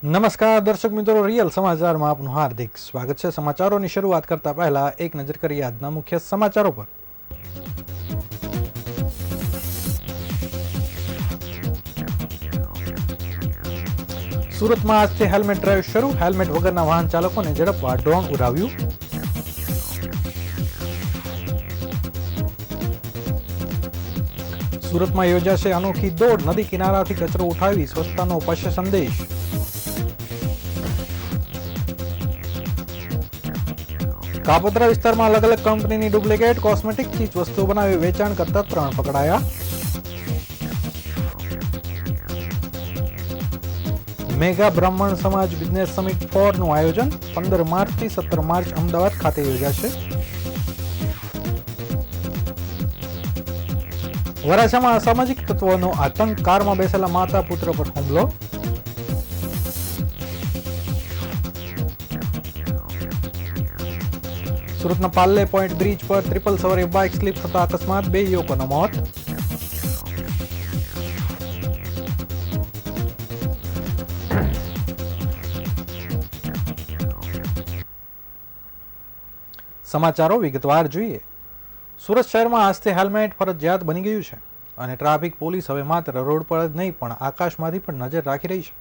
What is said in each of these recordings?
નમસ્કાર દર્શક મિત્રો, રિયલ સમાચારમાં આપનું હાર્દિક સ્વાગત છે। સમાચારોની શરૂઆત કરતા પહેલા એક નજર કરીએ આજના મુખ્ય સમાચારો પર। સુરતમાં આજથી હેલ્મેટ ડ્રાઈવ શરૂ। હેલ્મેટ વગરના વાહન ચાલકોને ઝડપવા ડ્રોન ઉડાવ્યું। સુરતમાં યોજાશે અનોખી દોડ। નદી કિનારાથી કચરો ઉઠાવી સ્વચ્છતાનો અપાશે સંદેશ। કાપોદ્રા વિસ્તારમાં અલગ અલગ કંપનીની ડુપ્લિકેટ કોસ્મેટિક ચીજ વસ્તુઓ બનાવી વેચાણ કરતા 3 પકડાયા। મેગા બ્રાહ્મણ સમાજ બિઝનેસ સમિટ 4 નું આયોજન 15 માર્ચથી 17 માર્ચ અમદાવાદ ખાતે યોજાશે। વરાછામાં અસામાજિક તત્વોનો આતંક। કારમાં બેસેલા માતા પુત્ર પર હુમલો। સુરતના પાલ્લે પોઈન્ટ બ્રિજ પર ટ્રિપલ સવારી બાઇક સ્લીપ થતા અકસ્માત, 2 યુવકોના મોત। સમાચારો વિગતવાર જોઈએ। સુરત શહેરમાં આજથી હેલ્મેટ ફરજિયાત બની ગયું છે અને ટ્રાફિક પોલીસ હવે માત્ર રોડ પર જ નહીં પણ આકાશમાંથી પણ નજર રાખી રહી છે।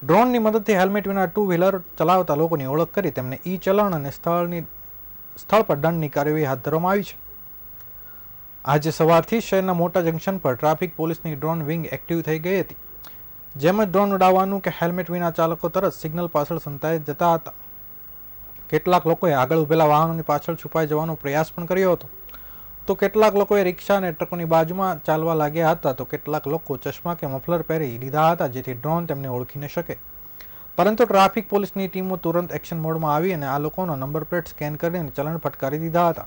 ડ્રોનની મદદથી હેલ્મેટ વિના 2 વ્હીલર ચલાવતા લોકોની ઓળખ કરી તેમને ઈ ચલણ અને સ્થળ પર દંડની કાર્યવાહી હાથ ધરવામાં આવી છે। આજે સવારથી શહેરના મોટા જંકશન પર ટ્રાફિક પોલીસની ડ્રોન વિંગ એક્ટિવ થઈ ગઈ હતી। જેમ જ ડ્રોન ઉડાવવાનું કે હેલ્મેટ વિના ચાલકો તરત સિગ્નલ પાછળ સંતાઈ જતા હતા। કેટલાક લોકોએ આગળ ઉભેલા વાહનોની પાછળ છુપાઈ જવાનો પ્રયાસ પણ કર્યો હતો, તો કેટલાક લોકોએ રિક્ષા અને ટ્રકોની બાજુમાં ચાલવા લાગ્યા હતા, તો કેટલાક લોકો ચશ્મા કે મફલર પહેરી લીધા હતા જેથી ડ્રોન તેમને ઓળખી ન શકે। પરંતુ ટ્રાફિક પોલીસની ટીમો તુરંત એક્શન મોડમાં આવી અને આ લોકોનો નંબર પ્લેટ સ્કેન કરીને ચલણ ફટકારી દીધા હતા।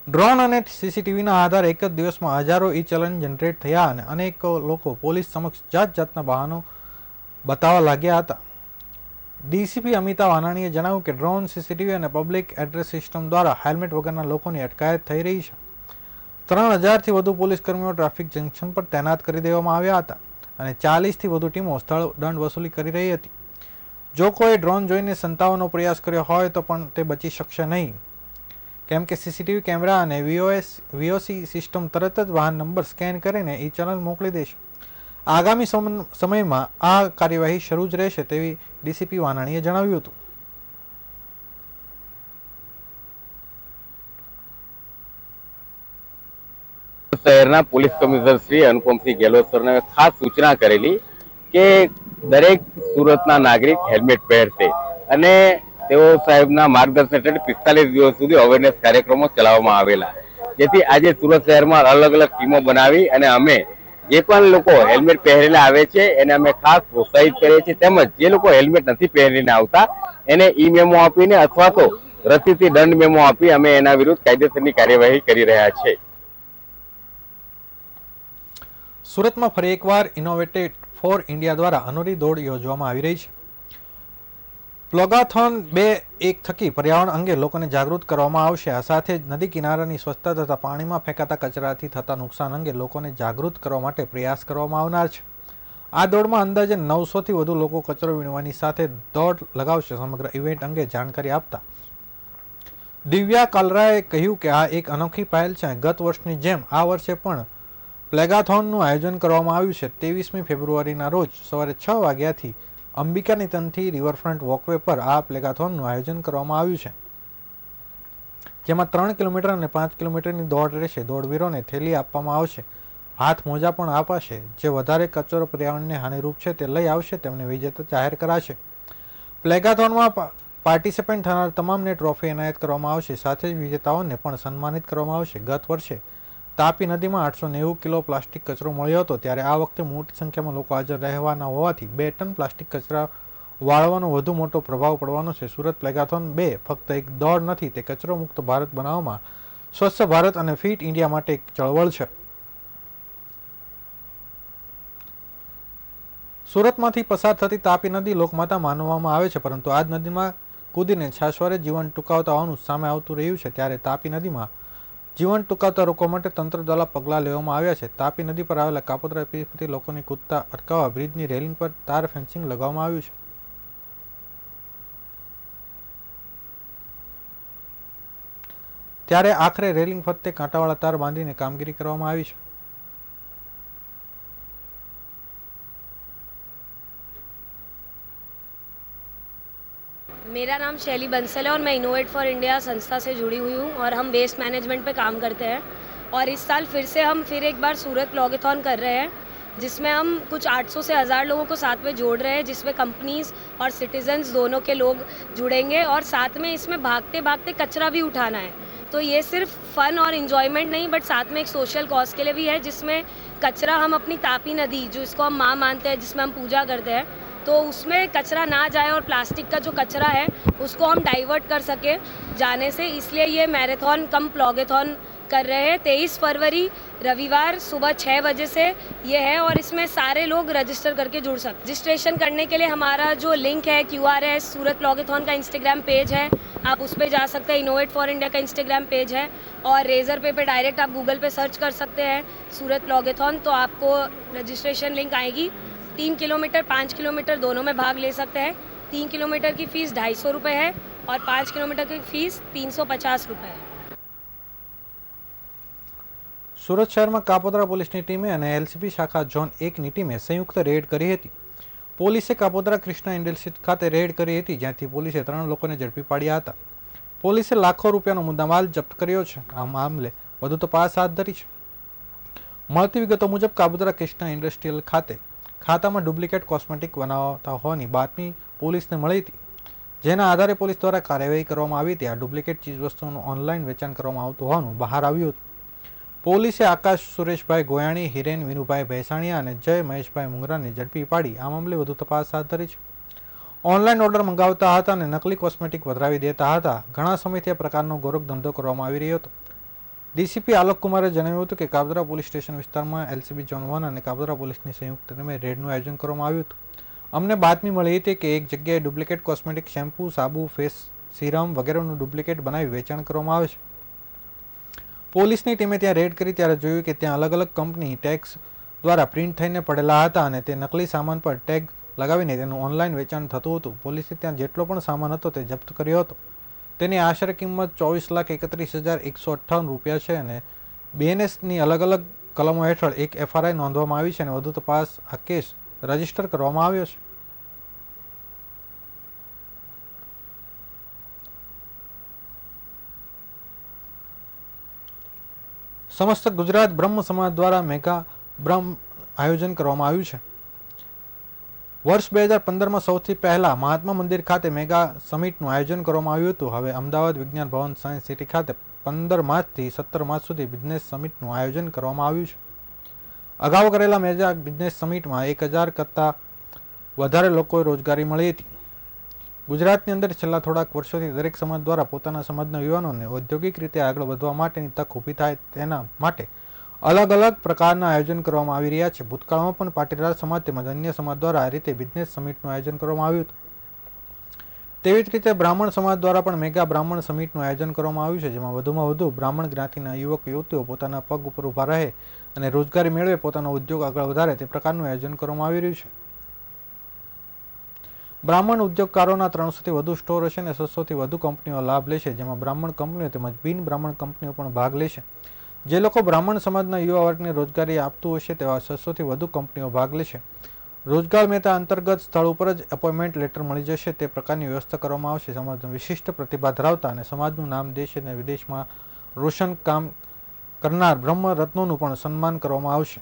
ડ્રોન અને સીસીટીવીના આધારે એક જ દિવસમાં હજારો ઈ ચલણ જનરેટ થયા અને અનેક લોકો પોલીસ સમક્ષ જાતના બહાનો બતાવવા લાગ્યા હતા। ડીસીપી અમિતા વાનાણીએ જણાવ્યું કે ડ્રોન, સીસીટીવી અને પબ્લિક એડ્રેસ સિસ્ટમ દ્વારા હેલ્મેટ વગરના લોકોની અટકાયત થઈ રહી છે। 3000થી વધુ પોલીસ કર્મીઓ ટ્રાફિક જંકશન પર તૈનાત કરી દેવામાં આવ્યા હતા અને 40થી વધુ ટીમો સ્થળ દંડ વસૂલી કરી રહી હતી। જો કોઈ ડ્રોન જોઈને સંતાવવાનો પ્રયાસ કર્યો હોય તો પણ તે બચી શકશે નહીં, કેમ કે સીસીટીવી કેમેરા અને વીઓસી સિસ્ટમ તરત જ વાહન નંબર સ્કેન કરીને ઈ ચલણ મોકલી દેશે। આગામી સમયમાં આ કાર્યવાહી શરૂ જ રહેશે તેવી ડીસીપી વાનાણીએ જણાવ્યું હતું। શહેરના પોલીસ કમિશનર શ્રી અનુપમસિંહ ગેહલોત સરને ખાસ સૂચના કરેલી કે દરેક સુરતના નાગરિક હેલ્મેટ પહેરશે અને તેઓ સાહેબના માર્ગદર્શન હેઠળ 45 દિવસ સુધી અવેરનેસ કાર્યક્રમો ચલાવવામાં આવેલા, જેથી આજે સુરત શહેરમાં અલગ અલગ ટીમો બનાવી અને અમે જે પણ લોકો હેલ્મેટ પહેરેલા આવે છે એને અમે ખાસ પ્રોત્સાહિત કરીએ છીએ। તેમજ જે લોકો હેલ્મેટ નથી પહેરીને આવતા એને ઈ મેમો આપીને અથવા તો રસીદથી દંડ મેમો આપી અમે એના વિરુદ્ધ કાયદેસરની કાર્યવાહી કરી રહ્યા છીએ। સુરતમાં ફરી એકવાર ઇનોવેટેડ ફોર ઇન્ડિયા દ્વારા અનોરી દોડ યોજવામાં આવી રહી છે। પ્લોગાથોન 2.1 થકી પર્યાવરણ અંગે લોકોને જાગૃત કરવામાં આવશે। આ સાથે જ નદી કિનારાની સ્વચ્છતા તથા પાણીમાં ફેંકાતા કચરાથી થતા નુકસાન અંગે લોકોને જાગૃત કરવા માટે પ્રયાસ કરવામાં આવનાર છે। આ દોડમાં અંદાજે 900થી વધુ લોકો કચરો વીણવાની સાથે દોડ લગાવશે। સમગ્ર ઇવેન્ટ અંગે જાણકારી આપતા દિવ્યા કાલરાએ કહ્યું કે આ એક અનોખી પહેલ છે। ગત વર્ષની જેમ આ વર્ષે પણ પ્લેગાથોનનું આયોજન કરવામાં આવ્યું છે। 23મી ફેબ્રુઆરીના રોજ સવારે 6 વાગ્યાથી અંબિકાનિતનથી રિવરફ્રન્ટ વોકવે પર આ પ્લેગાથોનનું આયોજન કરવામાં આવ્યું છે, જેમાં 3 કિલોમીટર અને 5 કિલોમીટરની દોડ રહેશે। દોડવીરોને થેલી આપવામાં આવશે, હાથ મોજા પણ અપાશે। જે વધારે કચરો પર્યાવરણને હાનિરૂપ છે તે લઈ આવશે તેમને વિજેતા જાહેર કરાશે। પ્લેગાથોનમાં પાર્ટિસિપેન્ટ થનાર તમામને ટ્રોફી એનાયત કરવામાં આવશે, સાથે જ વિજેતાઓને પણ સન્માનિત કરવામાં આવશે। ગત વર્ષે તાપી નદીમાં 890 કિલો પ્લાસ્ટિક કચરો મળ્યો હતો, ત્યારે આ વખતે મોટી સંખ્યામાં લોકો હાજર રહેવાના હોવાથી 2 ટન પ્લાસ્ટિક કચરા વાળવાનો વધુ મોટો પ્રભાવ પડવાનો છે। સુરત પ્લેગાથોન 2 ફક્ત એક દોડ નથી, તે કચરો મુક્ત ભારત બનાવવામાં સ્વચ્છ ભારત અને ફિટ ઇન્ડિયા માટે એક ચળવળ છે। સુરતમાંથી પસાર થતી તાપી નદી લોકમાતા માનવામાં આવે છે, પરંતુ આ જ નદીમાં કૂદીને છાશવારે જીવન ટૂંકાવતા હોવાનું સામે આવતું રહ્યું છે। ત્યારે તાપી નદીમાં જીવન ટૂંકાવતા રોકવા માટે તંત્ર દ્વારા પગલાં લેવામાં આવ્યા છે. તાપી નદી પર આવેલા કાપોદ્રા બ્રિજ પરથી લોકોને કૂદતા અટકાવવા બ્રિજની રેલિંગ પર તાર ફેન્સિંગ લગાવવામાં આવ્યું છે. ત્યારે આખરે રેલિંગ ફરતે કાંટાવાળા તાર બાંધીને કામગીરી કરવામાં આવી છે. मेरा नाम शैली बंसल है और मैं इनोवेट फॉर इंडिया संस्था से जुड़ी हुई हूँ और हम वेस्ट मैनेजमेंट पे काम करते हैं. और इस साल फिर एक बार सूरत प्लॉगेथॉन कर रहे हैं, जिसमें हम कुछ 800 से 1000 लोगों को साथ में जोड़ रहे हैं, जिसमें कंपनीज और सिटीजन्स दोनों के लोग जुड़ेंगे और साथ में इसमें भागते भागते कचरा भी उठाना है. तो ये सिर्फ फन और इन्जॉयमेंट नहीं, बट साथ में एक सोशल कॉज के लिए भी है, जिसमें कचरा हम अपनी तापी नदी, जो इसको हम माँ मानते हैं, जिसमें हम पूजा करते हैं, तो उसमें कचरा ना जाए और प्लास्टिक का जो कचरा है उसको हम डाइवर्ट कर सके जाने से, इसलिए ये मैराथन कम प्लॉगेथॉन कर रहे हैं. 23 फरवरी रविवार सुबह 6 बजे से ये है और इसमें सारे लोग रजिस्टर करके जुड़ सकते. रजिस्ट्रेशन करने के लिए हमारा जो लिंक है, QR है, सूरत प्लॉगेथॉन का इंस्टाग्राम पेज है, आप उस पर जा सकते हैं. इनोवेट फॉर इंडिया का इंस्टाग्राम पेज है और रेजर पे डायरेक्ट आप गूगल पे सर्च कर सकते हैं सूरत प्लॉगेथॉन, तो आपको रजिस्ट्रेशन लिंक आएगी. 3 किलोमीटर 5 किलोमीटर दोनों में भाग ले सकते हैं. 3 किलोमीटर की फ़ीस 250 रुपये है और 5 किलोमीटर की फ़ीस 350 रुपये है. સુરત શહેરમાં કાપોદ્રા પોલીસની ટીમે અને LCB શાખા ઝોન 1ની ટીમે સંયુક્ત રેડ કરી હતી. પોલીસે કાપોદ્રા કૃષ્ણા ઇન્ડસ્ટ્રી ખાતે રેડ કરી હતી, જ્યાંથી પોલીસે 3 લોકોને ઝડપી પાડ્યા હતા. પોલીસે લાખો રૂપિયાનો મુદ્દામાલ જપ્ત કર્યો છે. આ મામલે વધુ તપાસ હાથ ધરી છે. મળતી વિગતો મુજબ કાપોદ્રા કૃષ્ણા ઇન્ડસ્ટ્રીયલ ખાતામાં ડુપ્લિકેટ કોસ્મેટિક બનાવતા હોવાની બાતમી પોલીસને મળી હતી, જેના આધારે પોલીસ દ્વારા કાર્યવાહી કરવામાં આવી હતી. આ ડુપ્લિકેટ ચીજવસ્તુઓનું ઓનલાઈન વેચાણ કરવામાં આવતું હોવાનું બહાર આવ્યું હતું. પોલીસે આકાશ સુરેશભાઈ ગોયાણી, હિરેન વિનુભાઈ ભેસાણીયા અને જય મહેશભાઈ મુંગરાને ઝડપી પાડી આ મામલે વધુ તપાસ હાથ ધરી છે. ઓનલાઈન ઓર્ડર મંગાવતા હતા અને નકલી કોસ્મેટિક વધાવી દેતા હતા. ઘણા સમયથી આ પ્રકારનો ગોરખ ધંધો કરવામાં આવી રહ્યો હતો. DCP આલોક કુમારે જણાવ્યું હતું કે કાપોદ્રા પોલીસ સ્ટેશન વિસ્તારમાં LCB ઝોન 1 અને કાપોદ્રા પોલીસની સંયુક્ત ટીમે રેડનું આયોજન કરવામાં આવ્યું હતું. અમને બાતમી મળી હતી કે એક જગ્યાએ ડુપ્લિકેટ કોસ્મેટિક શેમ્પૂ, સાબુ, ફેસ સિરમ વગેરેનું ડુપ્લિકેટ બનાવી વેચાણ કરવામાં આવે છે. પોલીસની ટીમે ત્યાં રેડ કરી ત્યારે જોયું કે ત્યાં અલગ અલગ કંપની ટેગ્સ દ્વારા પ્રિન્ટ થઈને પડેલા હતા અને તે નકલી સામાન પર ટેગ લગાવીને તેનું ઓનલાઈન વેચાણ થતું હતું. પોલીસે ત્યાં જેટલો પણ સામાન હતો તે જપ્ત કર્યો હતો. તેની આશરે કિંમત 24,31,158 રૂપિયા છે અને BNSની અલગ અલગ કલમો હેઠળ એક FRI નોંધવામાં આવી છે અને વધુ તપાસ આ કેસ રજીસ્ટર કરવામાં આવ્યો છે. સમસ્ત ગુજરાત બ્રહ્મ સમાજ દ્વારા મેગા બ્રહ્મ આયોજન કરવામાં આવ્યું છે. વર્ષ 2015માં સૌથી પહેલા મહાત્મા મંદિર ખાતે મેગા સમિટનું આયોજન કરવામાં આવ્યું હતું. હવે અમદાવાદ વિજ્ઞાન ભવન સાયન્સ સિટી ખાતે 15 માર્ચથી 17 માર્ચ સુધી બિઝનેસ સમિટનું આયોજન કરવામાં આવ્યું છે. અગાઉ કરેલા મેગા બિઝનેસ સમિટમાં 1000 કરતાં વધારે લોકોએ રોજગારી મળી હતી. ગુજરાતની અંદર છેલ્લા થોડાક વર્ષોથી દરેક સમાજ દ્વારા પોતાના સમાજના યુવાનોને ઔદ્યોગિક રીતે આગળ વધવા માટેની તક ઊભી થાય તેના માટે અલગ અલગ પ્રકારના આયોજન કરવામાં આવી રહ્યા છે. ભૂતકાળમાં પણ પાટીદાર સમાજ તેમજ અન્ય સમાજ દ્વારા આ રીતે બિઝનેસ સમિટનું આયોજન કરવામાં આવ્યું હતું. તેવી જ રીતે બ્રાહ્મણ સમાજ દ્વારા પણ મેગા બ્રાહ્મણ સમિટનું આયોજન કરવામાં આવ્યું છે, જેમાં વધુમાં વધુ બ્રાહ્મણ જ્ઞાતિના યુવક યુવતીઓ પોતાના પગ ઉપર ઊભા રહે અને રોજગારી મેળવે, પોતાનો ઉદ્યોગ આગળ વધારે તે પ્રકારનું આયોજન કરવામાં આવી રહ્યું છે. બ્રાહ્મણ ઉદ્યોગકારોના 300થી વધુ સ્ટોર હશે અને 600થી વધુ કંપનીઓ લાભ લેશે, જેમાં બ્રાહ્મણ કંપનીઓ તેમજ બિન બ્રાહ્મણ કંપનીઓ પણ ભાગ લેશે. જે લોકો બ્રાહ્મણ સમાજના યુવા વર્ગને રોજગારી આપતું હશે તેવા 600થી વધુ કંપનીઓ ભાગ લેશે. રોજગાર મહેતા અંતર્ગત સ્થળ ઉપર જ એપોઇન્ટમેન્ટ લેટર મળી જશે તે પ્રકારની વ્યવસ્થા કરવામાં આવશે. સમાજનો વિશિષ્ટ પ્રતિભા ધરાવતા અને સમાજનું નામ દેશ અને વિદેશમાં રોશન કામ કરનાર બ્રહ્મ રત્નોનું પણ સન્માન કરવામાં આવશે.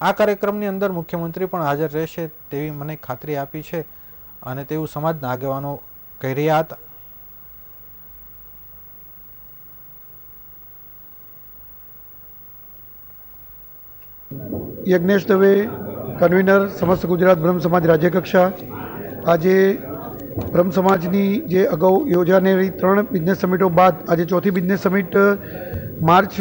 આ કાર્યક્રમની અંદર મુખ્યમંત્રી પણ હાજર રહેશે તેવી મને ખાતરી આપી છે અને તેવું સમાજના આગેવાનો કહી રહ્યા હતા. યજ્ઞેશ દવે, કન્વીનર સમસ્ત ગુજરાત બ્રહ્મ સમાજ રાજ્ય કક્ષા. આજે બ્રહ્મ સમાજની જે અગાઉ યોજાનારી 3 બિઝનેસ સમિટો બાદ આજે ચોથી બિઝનેસ સમિટ માર્ચ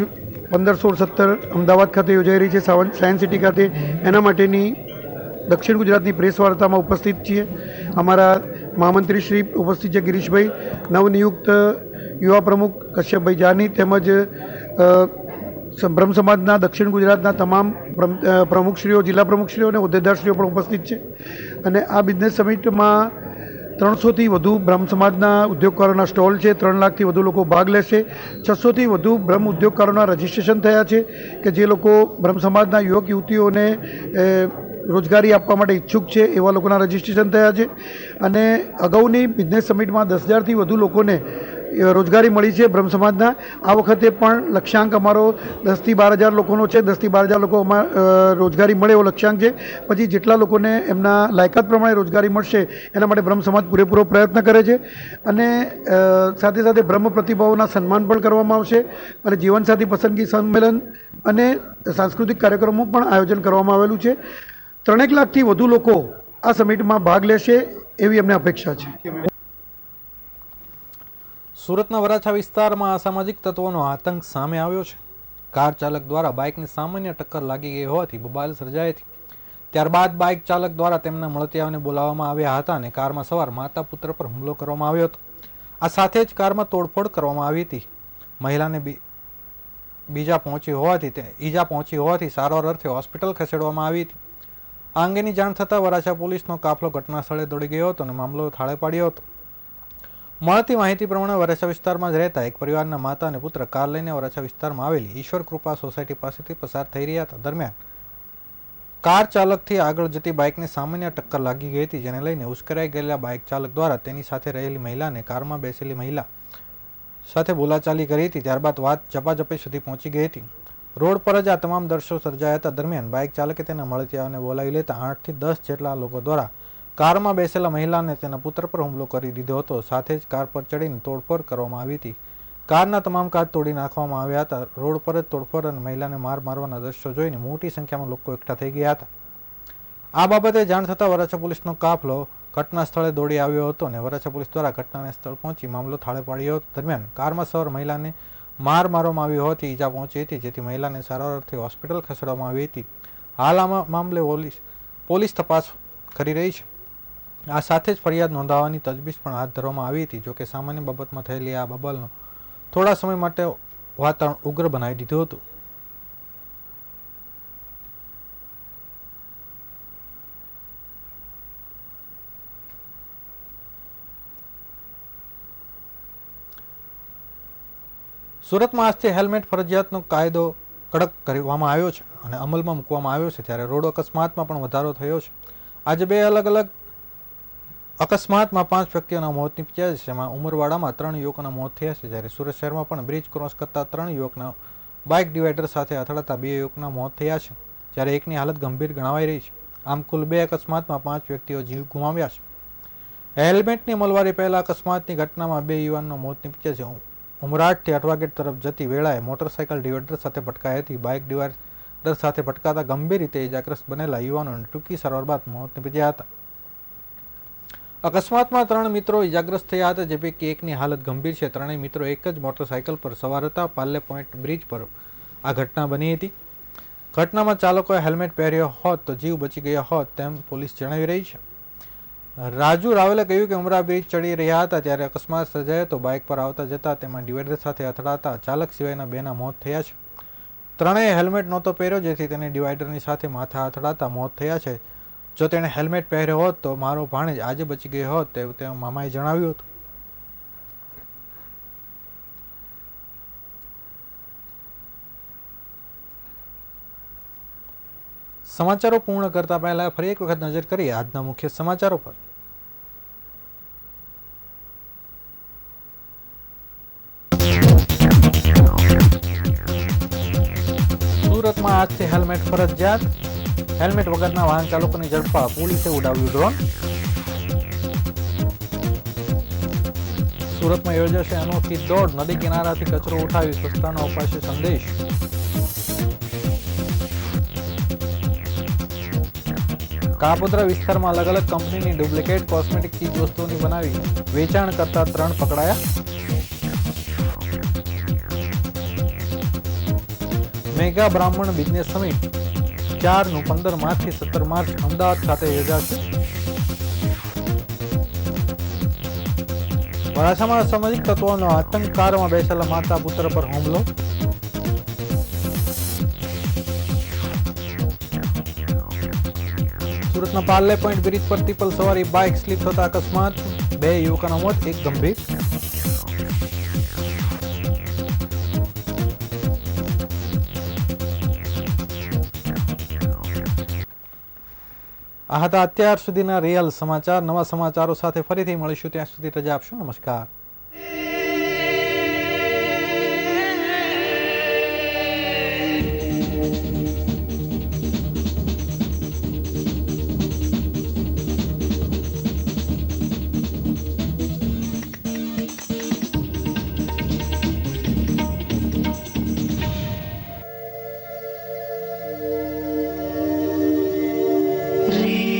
15, 16, 17 અમદાવાદ ખાતે યોજાઈ રહી છે, સાયન્સ સિટી ખાતે. એના માટેની દક્ષિણ ગુજરાતની પ્રેસ વાર્તામાં ઉપસ્થિત છીએ. અમારા મહામંત્રી શ્રી ઉપસ્થિત છે, ગિરીશભાઈ, નવનિયુક્ત યુવા પ્રમુખ કશ્યપભાઈ જાની તેમજ બ્રહ્મ સમાજના દક્ષિણ ગુજરાતના તમામ પ્રમુખશ્રીઓ, જિલ્લા પ્રમુખશ્રીઓ અને હોદ્દેદારશ્રીઓ પણ ઉપસ્થિત છે. અને આ બિઝનેસ સમિટમાં 300થી વધુ બ્રહ્મ સમાજના ઉદ્યોગકારોના સ્ટોલ છે. 3 લાખથી વધુ લોકો ભાગ લેશે. 600થી વધુ બ્રહ્મ ઉદ્યોગકારોના રજિસ્ટ્રેશન થયા છે કે જે લોકો બ્રહ્મ સમાજના યુવક યુવતીઓને રોજગારી આપવા માટે ઈચ્છુક છે એવા લોકોના રજિસ્ટ્રેશન થયા છે. અને અગાઉની બિઝનેસ સમિટમાં 10,000થી વધુ લોકોને રોજગારી મળી છે બ્રહ્મ સમાજના. આ વખતે પણ લક્ષ્યાંક અમારો 10,000થી 12,000 લોકોનો છે. 10,000થી 12,000 લોકો રોજગારી મળે એવો લક્ષ્યાંક છે. પછી જેટલા લોકોને એમના લાયકાત પ્રમાણે રોજગારી મળશે એના માટે બ્રહ્મ સમાજ પૂરેપૂરો પ્રયત્ન કરે છે. અને સાથે સાથે બ્રહ્મ પ્રતિભાઓના સન્માન પણ કરવામાં આવશે. અને જીવનસાથી પસંદગી સંમેલન અને સાંસ્કૃતિક કાર્યક્રમો પણ આયોજન કરવામાં આવેલું છે. 3 લાખથી વધુ લોકો આ સમિટમાં ભાગ લેશે એવી અમને અપેક્ષા છે. સુરતના વરાછા વિસ્તારમાં અસામાજિક તત્વોનો આતંક સામે આવ્યો છે. કાર ચાલક દ્વારા બાઇકને સામાન્ય ટક્કર લાગી ગઈ હોવાથી બબાલ સર્જાઈ હતી. ત્યારબાદ બાઇક ચાલક દ્વારા તેમના મળતિયાઓને બોલાવવામાં આવ્યા હતા અને કારમાં સવાર માતા પુત્ર પર હુમલો કરવામાં આવ્યો હતો. આ સાથે જ કારમાં તોડફોડ કરવામાં આવી હતી. મહિલાને ઈજા પહોંચી હોવાથી સારવાર અર્થે હોસ્પિટલ ખસેડવામાં આવી હતી. આ અંગેની જાણ થતાં વરાછા પોલીસનો કાફલો ઘટના સ્થળે દોડી ગયો હતો અને મામલો થાળે પાડ્યો હતો. મળતી માહિતી પ્રમાણે વરાછા વિસ્તારમાં જ રહેતા એક પરિવારના માતા અને પુત્ર કાર લઈને વરાછા વિસ્તારમાં આવેલી ઈશ્વર કૃપા સોસાયટી પાસેથી પસાર થઈ રહ્યા હતા. દરમિયાન કાર ચાલકથી આગળ જતી બાઇકને સામાન્ય ટક્કર લાગી ગઈ હતી, જેને લઈને ઉશ્કેરાઈ ગયેલા બાઇક ચાલક દ્વારા તેની સાથે રહેલી મહિલાને કારમાં બેસેલી મહિલા સાથે બોલાચાલી કરી હતી. ત્યારબાદ વાત ઝપાઝપી સુધી પહોંચી ગઈ હતી. રોડ પર જ આ તમામ દ્રશ્યો સર્જાયા હતા. દરમિયાન બાઇક ચાલકે તેના મળતિયાઓને બોલાવી લેતા 8થી 10 જેટલા લોકો દ્વારા કારમાં બેસેલા મહિલાને તેના પુત્ર પર હુમલો કરી દીધો હતો. સાથે જ કાર પર ચડીને તોડફોડ કરવામાં આવી હતી. કારના તમામ કાચ તોડી નાખવામાં આવ્યા હતા. રોડ પર જ તોડફોડ અને મહિલાને મારવાના દ્રશ્યો જોઈને મોટી સંખ્યામાં લોકો એકઠા થઈ ગયા હતા. આ બાબતે જાણ થતાં વરાછા પોલીસનો કાફલો ઘટના સ્થળે દોડી આવ્યો હતો અને વરાછા પોલીસ દ્વારા ઘટનાને સ્થળ પહોંચી મામલો થાળે પાડ્યો હતો. દરમિયાન કારમાં સવાર મહિલાને મારવામાં આવી હોવાથી ઈજા પહોંચી હતી, જેથી મહિલાને સારવાર અર્થે હોસ્પિટલ ખસેડવામાં આવી હતી. હાલ આ મામલે પોલીસ તપાસ કરી રહી છે. આ સાથે જ ફરિયાદ નોંધાવવાની તજવીજ પણ હાથ ધરવામાં આવી હતી. જોકે સામાન્ય બાબતમાં થયેલી આ બબાલનો થોડા સમય માટે વાતાવરણ ઉગ્ર બનાવી દીધું હતું. સુરતમાં આજથી હેલ્મેટ ફરજિયાતનો કાયદો કડક કરવામાં આવ્યો છે અને અમલમાં મૂકવામાં આવ્યો છે. ત્યારે રોડ અકસ્માતમાં પણ વધારો થયો છે. આજે 2 અલગ અલગ અકસ્માતમાં 5 વ્યક્તિઓના મોત નીપજ્યા છે. જેમાં ઉમરવાડામાં 3 યુવકોના મોત થયા છે. જ્યારે સુરત શહેરમાં પણ બ્રિજ ક્રોસ કરતા 3 યુવકના બાઇક ડિવાઈડર સાથે અથડાતા 2 યુવકના મોત થયા છે, જ્યારે એકની હાલત ગંભીર ગણાવાઈ રહી છે. આમ કુલ 2 અકસ્માતમાં 5 વ્યક્તિઓ જીવ ગુમાવ્યા છે. હેલ્મેટની અમલવારી પહેલા અકસ્માતની ઘટનામાં 2 યુવાનના મોત નીપજ્યા છે. ઉમરાઠથી અઠવાગેટ તરફ જતી વેળાએ મોટરસાઇકલ ડિવાઈડર સાથે ભટકાઈ હતી. બાઇક ડિવાઈડર સાથે ભટકાતા ગંભીર રીતે ઇજાગ્રસ્ત બનેલા યુવાનોને ટૂંકી સારવાર બાદ મોત નીપજ્યા હતા. અકસ્માતમાં 3 મિત્રો ઇજાગ્રસ્ત થયા હતા, જે પૈકી એકની હાલત ગંભીર છે. 3 મિત્રો એક જ મોટરસાઇકલ પર સવાર હતા. પાર્લે પોઈન્ટ બ્રિજ પર આ ઘટના બની હતી. ઘટનામાં ચાલકોએ હેલ્મેટ પહેર્યો હોત તો જીવ બચી ગયા હોત તેમ પોલીસ જણાવી રહી છે. રાજુ રાવલે કહ્યું કે ઉમરા બ્રિજ ચડી રહ્યા હતા ત્યારે અકસ્માત સર્જાયો હતો. બાઇક પર આવતા જતા તેમાં ડિવાઈડર સાથે અથડાતા ચાલક સિવાયના 2ના મોત થયા છે. 3એ હેલ્મેટ નહોતો પહેર્યો, જેથી તેને ડિવાઈડરની સાથે માથા અથડાતા મોત થયા છે. જો તેણે હેલ્મેટ પહેર્યો હોત તો મારો ભાણેજ આજે બચી ગયો હોત તેવું મામાએ જણાવ્યું હતું. સમાચારો પૂર્ણ કરતા પહેલા ફરી એક વખત નજર કરીએ આજના મુખ્ય સમાચારો પર. સુરતમાં આજથી હેલ્મેટ ફરજિયાત. હેલ્મેટ વગરના વાહન ચાલકોની ઝડપા પોલીસે ઉડાવ્યું ડ્રોન. સુરતમાં યોજાશે અનોખી દોડ. નદી કિનારાથી કચરો ઉઠાવી સ્વચ્છતાનો અપાશે સંદેશ. કાપોદ્રા વિસ્તારમાં અલગ અલગ કંપનીની ડુપ્લિકેટ કોસ્મેટિક ચીજ વસ્તુઓની બનાવી વેચાણ કરતા 3 પકડાયા. મેગા બ્રાહ્મણ બિઝનેસ સમિટ 4નું 15 માર્ચથી 17 માર્ચ અમદાવાદ ખાતે યોજાશે. વરાછામાં અસામાજિક તત્વોનો આતંક, કારમાં બેસેલા માતા પુત્ર પર હુમલો. સુરતના પાર્લે પોઈન્ટ બ્રિજ પર ટ્રિપલ સવારી બાઇક સ્લીપ થતા અકસ્માત, 2 યુવકોના મોત, 1 ગંભીર. આ હતા અત્યાર સુધીના રિયલ સમાચાર. નવા સમાચારો સાથે ફરીથી મળીશું. ત્યાં સુધી રજા આપશો. નમસ્કાર. Real